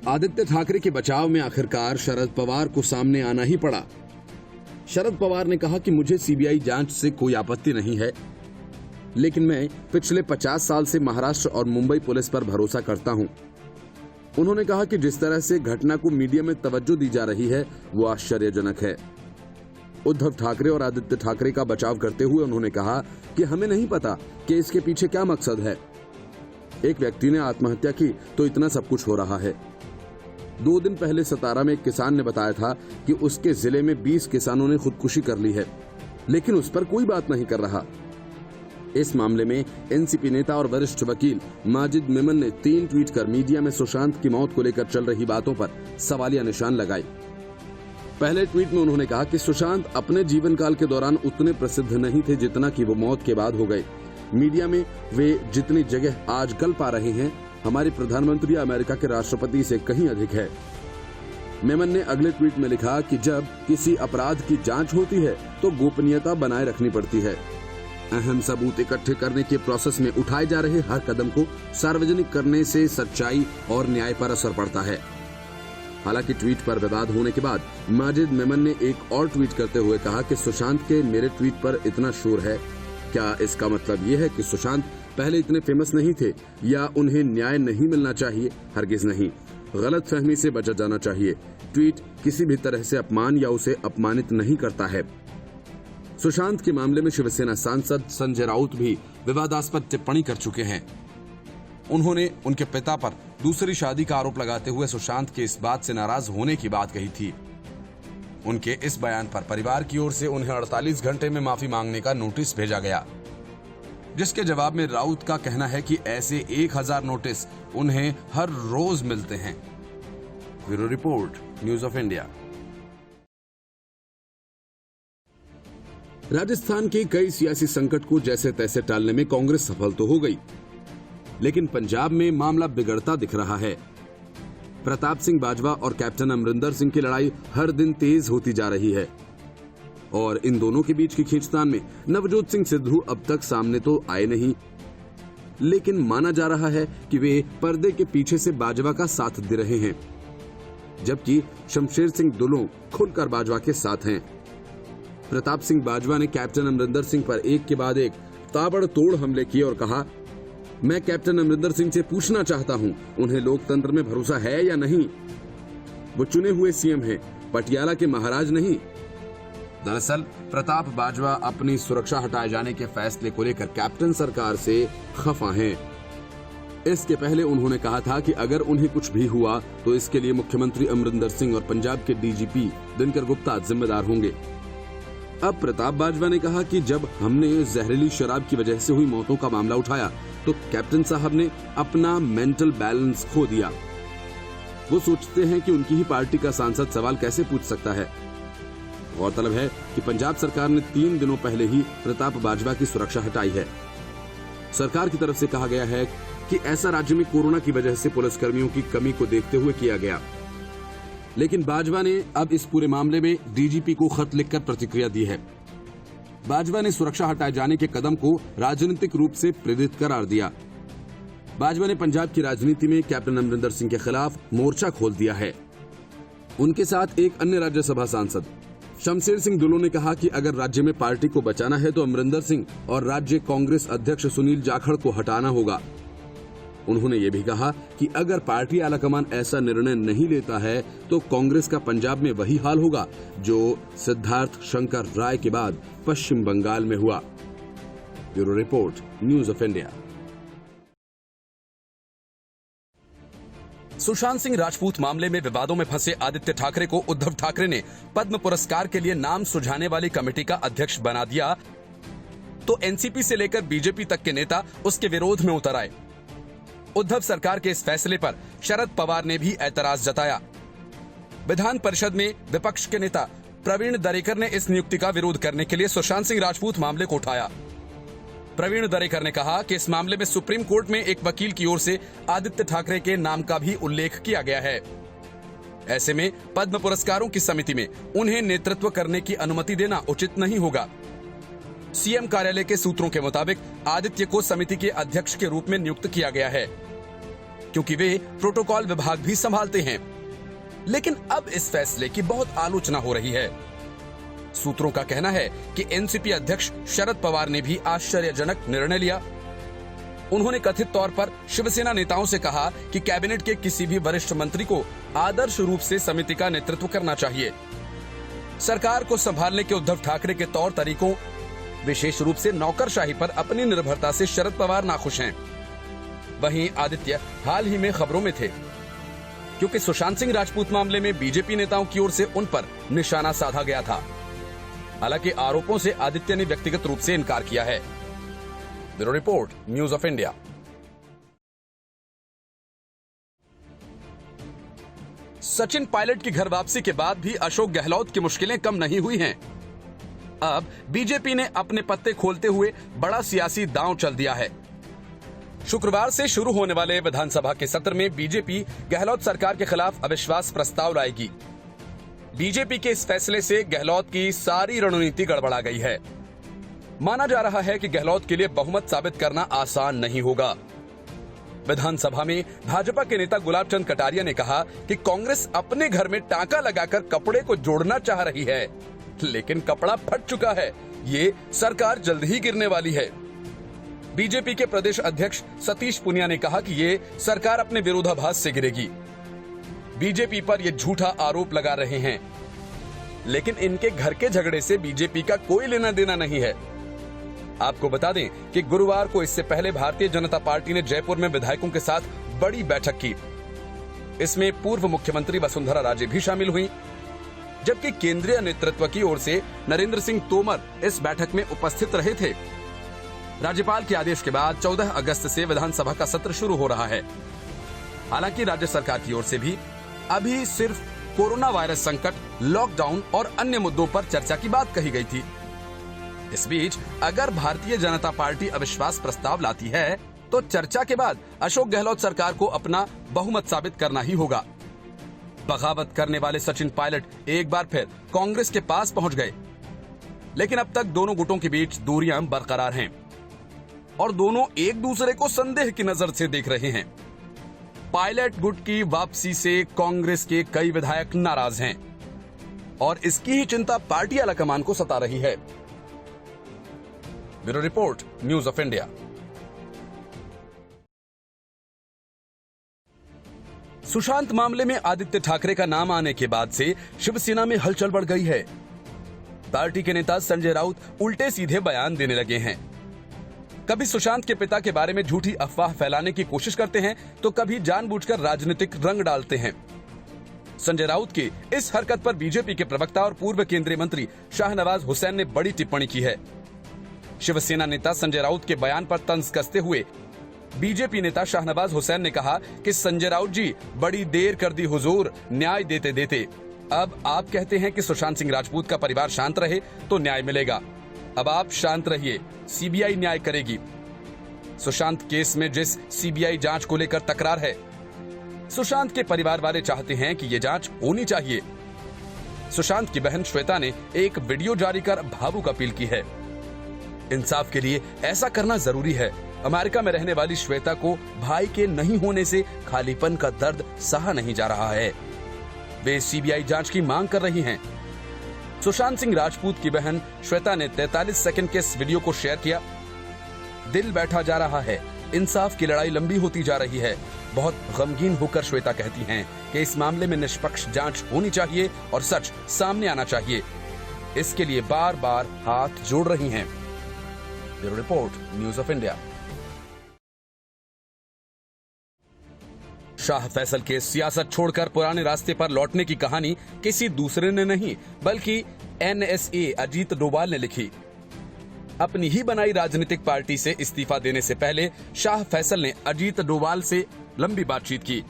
आदित्य ठाकरे के बचाव में आखिरकार शरद पवार को सामने आना ही पड़ा। शरद पवार ने कहा कि मुझे सीबीआई जांच से कोई आपत्ति नहीं है, लेकिन मैं पिछले 50 साल से महाराष्ट्र और मुंबई पुलिस पर भरोसा करता हूं। उन्होंने कहा कि जिस तरह से घटना को मीडिया में तवज्जो दी जा रही है वो आश्चर्यजनक है। उद्धव ठाकरे और आदित्य ठाकरे का बचाव करते हुए उन्होंने कहा कि हमें नहीं पता कि इसके पीछे क्या मकसद है। एक व्यक्ति ने आत्महत्या की तो इतना सब कुछ हो रहा है। 2 दिन पहले सतारा में एक किसान ने बताया था कि उसके जिले में 20 किसानों ने खुदकुशी कर ली है, लेकिन उस पर कोई बात नहीं कर रहा। इस मामले में एनसीपी नेता और वरिष्ठ वकील माजिद मेमन ने 3 ट्वीट कर मीडिया में सुशांत की मौत को लेकर चल रही बातों पर सवालिया निशान लगाए। पहले ट्वीट में उन्होंने कहा कि सुशांत अपने जीवन काल के दौरान उतने प्रसिद्ध नहीं थे जितना कि वो मौत के बाद हो गए। मीडिया में वे जितनी जगह आज कल पा रहे हैं, हमारे प्रधानमंत्री अमेरिका के राष्ट्रपति से कहीं अधिक है। मेमन ने अगले ट्वीट में लिखा कि जब किसी अपराध की जांच होती है तो गोपनीयता बनाए रखनी पड़ती है। अहम सबूत इकट्ठे करने के प्रोसेस में उठाए जा रहे हर कदम को सार्वजनिक करने से सच्चाई और न्याय पर असर पड़ता है। हालांकि ट्वीट पर विवाद होने के बाद माजिद मेमन ने एक और ट्वीट करते हुए कहा कि सुशांत के मेरे ट्वीट पर इतना शोर है, क्या इसका मतलब ये है कि सुशांत पहले इतने फेमस नहीं थे या उन्हें न्याय नहीं मिलना चाहिए? हरगिज नहीं, गलतफहमी से बचा जाना चाहिए। ट्वीट किसी भी तरह से अपमान या उसे अपमानित नहीं करता है। सुशांत के मामले में शिवसेना सांसद संजय राउत भी विवादास्पद टिप्पणी कर चुके हैं। उन्होंने उनके पिता पर दूसरी शादी का आरोप लगाते हुए सुशांत के इस बात से नाराज होने की बात कही थी। उनके इस बयान पर परिवार की ओर से उन्हें 48 घंटे में माफी मांगने का नोटिस भेजा गया, जिसके जवाब में राउत का कहना है कि ऐसे 1000 नोटिस उन्हें हर रोज मिलते हैं। Bureau report, news of India. Rajasthan के कई सियासी संकट को जैसे तैसे टालने में कांग्रेस सफल तो हो गई, लेकिन पंजाब में मामला बिगड़ता दिख रहा है। प्रताप सिंह बाजवा और कैप्टन अमरिंदर सिंह की लड़ाई हर दिन तेज होती जा रही है और इन दोनों के बीच की खींचतान में नवजोत सिंह सिद्धू अब तक सामने तो आए नहीं, लेकिन माना जा रहा है कि वे पर्दे के पीछे से बाजवा का साथ दे रहे हैं, जबकि शमशेर सिंह दुलों खुलकर बाजवा के साथ हैं। प्रताप सिंह बाजवा ने कैप्टन अमरिंदर सिंह पर एक के बाद एक ताबड़तोड़ हमले किए और कहा, मैं कैप्टन अमरिंदर सिंह से पूछना चाहता हूं, उन्हें लोकतंत्र में भरोसा है या नहीं? वो चुने हुए सीएम हैं, पटियाला के महाराज नहीं। दरअसल प्रताप बाजवा अपनी सुरक्षा हटाए जाने के फैसले को लेकर कैप्टन सरकार से खफा हैं। इसके पहले उन्होंने कहा था कि अगर उन्हें कुछ भी हुआ तो इसके लिए मुख्यमंत्री अमरिंदर सिंह और पंजाब के डीजीपी दिनकर गुप्ता जिम्मेदार होंगे। अब प्रताप बाजवा ने कहा कि जब हमने जहरीली शराब की वजह से हुई मौतों का मामला उठाया तो कैप्टन साहब ने अपना मेंटल बैलेंस खो दिया। वो सोचते हैं कि उनकी ही पार्टी का सांसद सवाल कैसे पूछ सकता है। गौरतलब है कि पंजाब सरकार ने 3 दिनों पहले ही प्रताप बाजवा की सुरक्षा हटाई है। सरकार की तरफ से कहा गया है कि ऐसा राज्य में कोरोना की वजह से पुलिसकर्मियों की कमी को देखते हुए किया गया, लेकिन बाजवा ने अब इस पूरे मामले में डीजीपी को खत लिखकर प्रतिक्रिया दी है। बाजवा ने सुरक्षा हटाए जाने के कदम को राजनीतिक रूप से प्रेरित करार दिया। बाजवा ने पंजाब की राजनीति में कैप्टन अमरिंदर सिंह के खिलाफ मोर्चा खोल दिया है। उनके साथ एक अन्य राज्यसभा सांसद शमशेर सिंह दुलो ने कहा कि अगर राज्य में पार्टी को बचाना है तो अमरिंदर सिंह और राज्य कांग्रेस अध्यक्ष सुनील जाखड़ को हटाना होगा। उन्होंने ये भी कहा कि अगर पार्टी आलाकमान ऐसा निर्णय नहीं लेता है तो कांग्रेस का पंजाब में वही हाल होगा जो सिद्धार्थ शंकर राय के बाद पश्चिम बंगाल में हुआ। Bureau report, news of India. Sushant Singh Rajput मामले में विवादों में फंसे आदित्य ठाकरे को उद्धव ठाकरे ने पद्म पुरस्कार के लिए नाम सुझाने वाली कमेटी का अध्यक्ष बना दिया तो एनसीपी से लेकर बीजेपी तक के नेता उसके विरोध में उतर आए। उद्धव सरकार के इस फैसले पर शरद पवार ने भी ऐतराज जताया। विधान परिषद में विपक्ष के नेता प्रवीण दरेकर ने इस नियुक्ति का विरोध करने के लिए सुशांत सिंह राजपूत मामले को उठाया। प्रवीण दरेकर ने कहा कि इस मामले में सुप्रीम कोर्ट में एक वकील की ओर से आदित्य ठाकरे के नाम का भी उल्लेख किया गया है। ऐसे में पद्म पुरस्कारों की समिति में उन्हें नेतृत्व करने की अनुमति देना उचित नहीं होगा। सीएम कार्यालय के सूत्रों के मुताबिक आदित्य को समिति के अध्यक्ष के रूप में नियुक्त किया गया है। क्योंकि वे प्रोटोकॉल विभाग भी संभालते हैं। लेकिन अब इस फैसले की बहुत आलोचना हो रही है। सूत्रों का कहना है कि एनसीपी अध्यक्ष शरद पवार ने भी आश्चर्यजनक निर्णय लिया। उन्होंने कथित तौर पर शिवसेना नेताओं से कहा कि कैबिनेट के किसी भी वरिष्ठ मंत्री को आदर्श रूप से समिति का नेतृत्व करना चाहिए। सरकार को संभालने के उद्धव ठाकरे के तौर तरीकों, विशेष रूप से नौकरशाही पर अपनी निर्भरता से शरद पवार नाखुश हैं। वहीं आदित्य हाल ही में खबरों में थे, क्योंकि सुशांत सिंह राजपूत मामले में बीजेपी नेताओं की ओर से उन पर निशाना साधा गया था। हालांकि आरोपों से आदित्य ने व्यक्तिगत रूप से इनकार किया है। Bureau report, news of India. Sachin Pilot की घर वापसी के बाद भी अशोक गहलोत की मुश्किलें कम नहीं हुई हैं। अब बीजेपी ने अपने पत्ते खोलते हुए बड़ा सियासी दांव चल दिया है। शुक्रवार से शुरू होने वाले विधानसभा के सत्र में बीजेपी गहलोत सरकार के खिलाफ अविश्वास प्रस्ताव लाएगी। बीजेपी के इस फैसले से गहलोत की सारी रणनीति गड़बड़ा गई है। माना जा रहा है कि गहलोत के लिए बहुमत साबित करना आसान नहीं होगा। विधानसभा में भाजपा के नेता गुलाब चंद कटारिया ने कहा कि कांग्रेस अपने घर में टांका लगाकर कपड़े को जोड़ना चाह रही है, लेकिन कपड़ा फट चुका है। ये सरकार जल्द ही गिरने वाली है। बीजेपी के प्रदेश अध्यक्ष सतीश पुनिया ने कहा कि ये सरकार अपने विरोधाभास से गिरेगी। बीजेपी पर ये झूठा आरोप लगा रहे हैं, लेकिन इनके घर के झगड़े से बीजेपी का कोई लेना देना नहीं है। आपको बता दें कि गुरुवार को इससे पहले भारतीय जनता पार्टी ने जयपुर में विधायकों के साथ बड़ी बैठक की। इसमें पूर्व मुख्यमंत्री वसुंधरा राजे भी शामिल हुई, जबकि केंद्रीय नेतृत्व की ओर से नरेंद्र सिंह तोमर इस बैठक में उपस्थित रहे थे। राज्यपाल के आदेश के बाद 14 अगस्त से विधानसभा का सत्र शुरू हो रहा है। हालांकि राज्य सरकार की ओर से भी अभी सिर्फ कोरोना वायरस संकट, लॉकडाउन और अन्य मुद्दों पर चर्चा की बात कही गई थी। इस बीच अगर भारतीय जनता पार्टी अविश्वास प्रस्ताव लाती है तो चर्चा के बाद अशोक गहलोत सरकार को अपना बहुमत साबित करना ही होगा। बगावत करने वाले सचिन पायलट एक बार फिर कांग्रेस के पास पहुंच गए, लेकिन अब तक दोनों गुटों के बीच दूरियां बरकरार हैं और दोनों एक दूसरे को संदेह की नजर से देख रहे हैं। पायलट गुट की वापसी से कांग्रेस के कई विधायक नाराज हैं और इसकी ही चिंता पार्टी आलाकमान को सता रही है। Bureau report, news of India. Sushant मामले में आदित्य ठाकरे का नाम आने के बाद से शिवसेना में हलचल बढ़ गई है। पार्टी के नेता संजय राउत उल्टे सीधे बयान देने लगे हैं। कभी सुशांत के पिता के बारे में झूठी अफवाह फैलाने की कोशिश करते हैं, तो कभी जानबूझकर राजनीतिक रंग डालते हैं। संजय राउत की इस हरकत पर बीजेपी के प्रवक्ता और पूर्व केंद्रीय मंत्री शाहनवाज हुसैन ने बड़ी टिप्पणी की है। शिवसेना नेता संजय राउत के बयान पर तंज कसते हुए बीजेपी नेता शाहनवाज हुसैन ने कहा कि संजय राउत जी, बड़ी देर कर दी हुजूर न्याय देते देते। अब आप कहते हैं कि सुशांत सिंह राजपूत का परिवार शांत रहे तो न्याय मिलेगा। अब आप शांत रहिए, सीबीआई न्याय करेगी। सुशांत केस में जिस सीबीआई जांच को लेकर तकरार है, सुशांत के परिवार वाले चाहते हैं कि ये जांच होनी चाहिए। सुशांत की बहन श्वेता ने एक वीडियो जारी कर भावुक अपील की है। इंसाफ के लिए ऐसा करना जरूरी है। अमेरिका में रहने वाली श्वेता को भाई के नहीं होने से खालीपन का दर्द सहा नहीं जा रहा है। वे सीबीआई जांच की मांग कर रही हैं। सुशांत सिंह राजपूत की बहन श्वेता ने 43 सेकंड के इस वीडियो को शेयर किया। दिल बैठा जा रहा है, इंसाफ की लड़ाई लंबी होती जा रही है। बहुत गमगीन होकर श्वेता कहती हैं कि इस मामले में निष्पक्ष जांच होनी चाहिए और सच सामने आना चाहिए। इसके लिए बार बार हाथ जोड़ रही हैं। Bureau report, news of India. Shah Faisal के सियासत छोड़कर पुराने रास्ते पर लौटने की कहानी किसी दूसरे ने नहीं, बल्कि एनएसए अजीत डोभाल ने लिखी। अपनी ही बनाई राजनीतिक पार्टी से इस्तीफा देने से पहले शाह फैसल ने अजीत डोभाल से लंबी बातचीत की।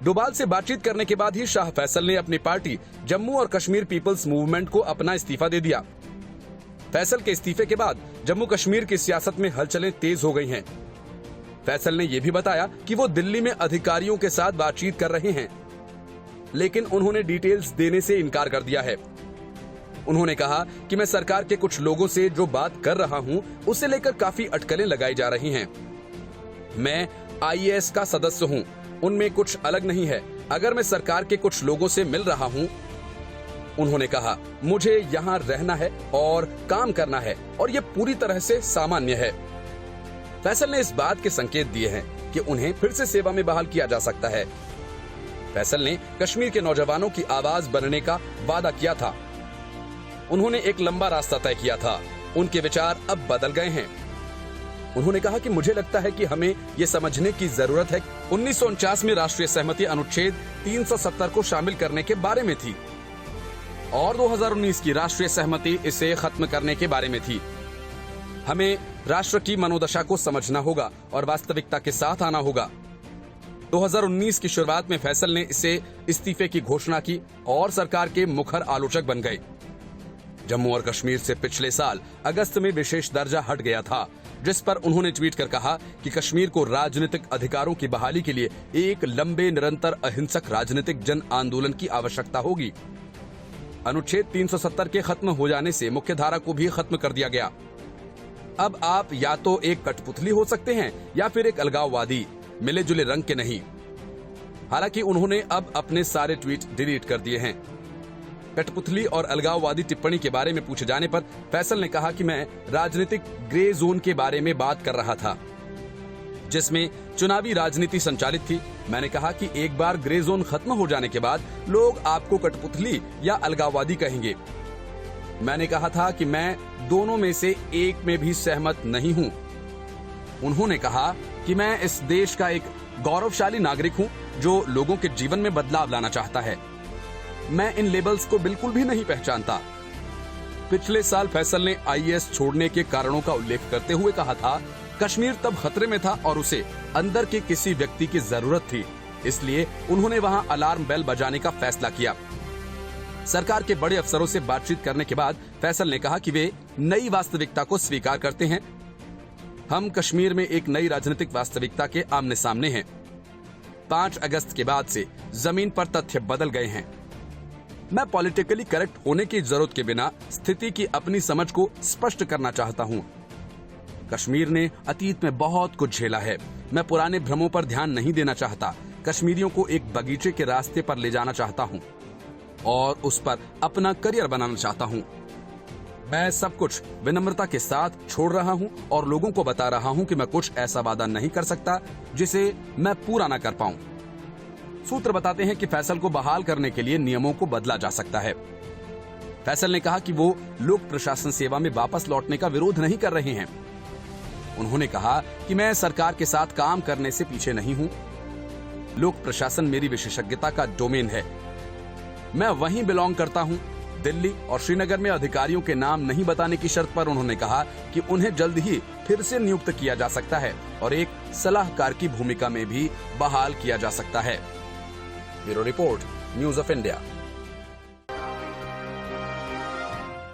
डोभाल से बातचीत करने के बाद ही शाह फैसल ने अपनी पार्टी जम्मू और कश्मीर पीपल्स मूवमेंट को अपना इस्तीफा दे दिया। फैसल के इस्तीफे के बाद जम्मू कश्मीर की सियासत में हलचलें तेज हो गई हैं। फैसल ने यह भी बताया कि वो दिल्ली में अधिकारियों के साथ बातचीत कर रहे हैं, लेकिन उन्होंने डिटेल्स देने से इनकार कर दिया है। उन्होंने कहा कि मैं सरकार के कुछ लोगों से जो बात कर रहा हूं, उसे लेकर काफी अटकलें लगाई जा रही हैं। मैं आईएएस का सदस्य हूँ, उनमें कुछ अलग नहीं है। अगर मैं सरकार के कुछ लोगों से मिल रहा हूँ, उन्होंने कहा, मुझे यहाँ रहना है और काम करना है और ये पूरी तरह से सामान्य है। फैसल ने इस बात के संकेत दिए हैं कि उन्हें फिर से सेवा में बहाल किया जा सकता है। फैसल ने कश्मीर के नौजवानों की आवाज बनने का वादा किया था। उन्होंने एक लंबा रास्ता तय किया था। उनके विचार अब बदल गए हैं। उन्होंने कहा कि मुझे लगता है कि हमें ये समझने की जरूरत है। 1949 में राष्ट्रीय सहमति अनुच्छेद 370 को शामिल करने के बारे में थी और 2019 की राष्ट्रीय सहमति इसे खत्म करने के बारे में थी। हमें राष्ट्र की मनोदशा को समझना होगा और वास्तविकता के साथ आना होगा। 2019 की शुरुआत में फैसल ने इसे इस्तीफे की घोषणा की और सरकार के मुखर आलोचक बन गए। जम्मू और कश्मीर से पिछले साल अगस्त में विशेष दर्जा हट गया था, जिस पर उन्होंने ट्वीट कर कहा कि कश्मीर को राजनीतिक अधिकारों की बहाली के लिए एक लंबे निरंतर अहिंसक राजनीतिक जन आंदोलन की आवश्यकता होगी। अनुच्छेद 370 के खत्म हो जाने से मुख्य धारा को भी खत्म कर दिया गया। अब आप या तो एक कठपुतली हो सकते हैं या फिर एक अलगाववादी, मिले जुले रंग के नहीं। हालांकि उन्होंने अब अपने सारे ट्वीट डिलीट कर दिए हैं। कठपुतली और अलगाववादी टिप्पणी के बारे में पूछे जाने पर फैसल ने कहा कि मैं राजनीतिक ग्रे जोन के बारे में बात कर रहा था, जिसमें चुनावी राजनीति संचालित थी। मैंने कहा कि एक बार ग्रे जोन खत्म हो जाने के बाद लोग आपको कठपुतली या अलगाववादी कहेंगे। मैंने कहा था कि मैं दोनों में से एक में भी सहमत नहीं हूं। उन्होंने कहा कि मैं इस देश का एक गौरवशाली नागरिक हूं जो लोगों के जीवन में बदलाव लाना चाहता है। मैं इन लेबल्स को बिल्कुल भी नहीं पहचानता। पिछले साल फैसल ने आईएएस छोड़ने के कारणों का उल्लेख करते हुए कहा था, कश्मीर तब खतरे में था और उसे अंदर के किसी व्यक्ति की जरूरत थी, इसलिए उन्होंने वहां अलार्म बेल बजाने का फैसला किया। सरकार के बड़े अफसरों से बातचीत करने के बाद फैसल ने कहा कि वे नई वास्तविकता को स्वीकार करते हैं। हम कश्मीर में एक नई राजनीतिक वास्तविकता के आमने सामने हैं। 5 अगस्त के बाद से जमीन पर तथ्य बदल गए हैं। मैं पॉलिटिकली करेक्ट होने की जरूरत के बिना स्थिति की अपनी समझ को स्पष्ट करना चाहता हूं। कश्मीर ने अतीत में बहुत कुछ झेला है। मैं पुराने भ्रमों पर ध्यान नहीं देना चाहता। कश्मीरियों को एक बगीचे के रास्ते पर ले जाना चाहता हूं और उस पर अपना करियर बनाना चाहता हूं। मैं सब कुछ विनम्रता के साथ छोड़ रहा हूं और लोगों को बता रहा हूं कि मैं कुछ ऐसा वादा नहीं कर सकता जिसे मैं पूरा न कर पाऊं। सूत्र बताते हैं कि फैसल को बहाल करने के लिए नियमों को बदला जा सकता है। फैसल ने कहा कि वो लोक प्रशासन सेवा में वापस लौटने का विरोध नहीं कर रहे हैं। उन्होंने कहा कि मैं सरकार के साथ काम करने से पीछे नहीं हूं। लोक प्रशासन मेरी विशेषज्ञता का डोमेन है। मैं वहीं बिलोंग करता हूं। दिल्ली और श्रीनगर में अधिकारियों के नाम नहीं बताने की शर्त पर उन्होंने कहा कि उन्हें जल्द ही फिर से नियुक्त किया जा सकता है और एक सलाहकार की भूमिका में भी बहाल किया जा सकता है। Bureau report, news of India.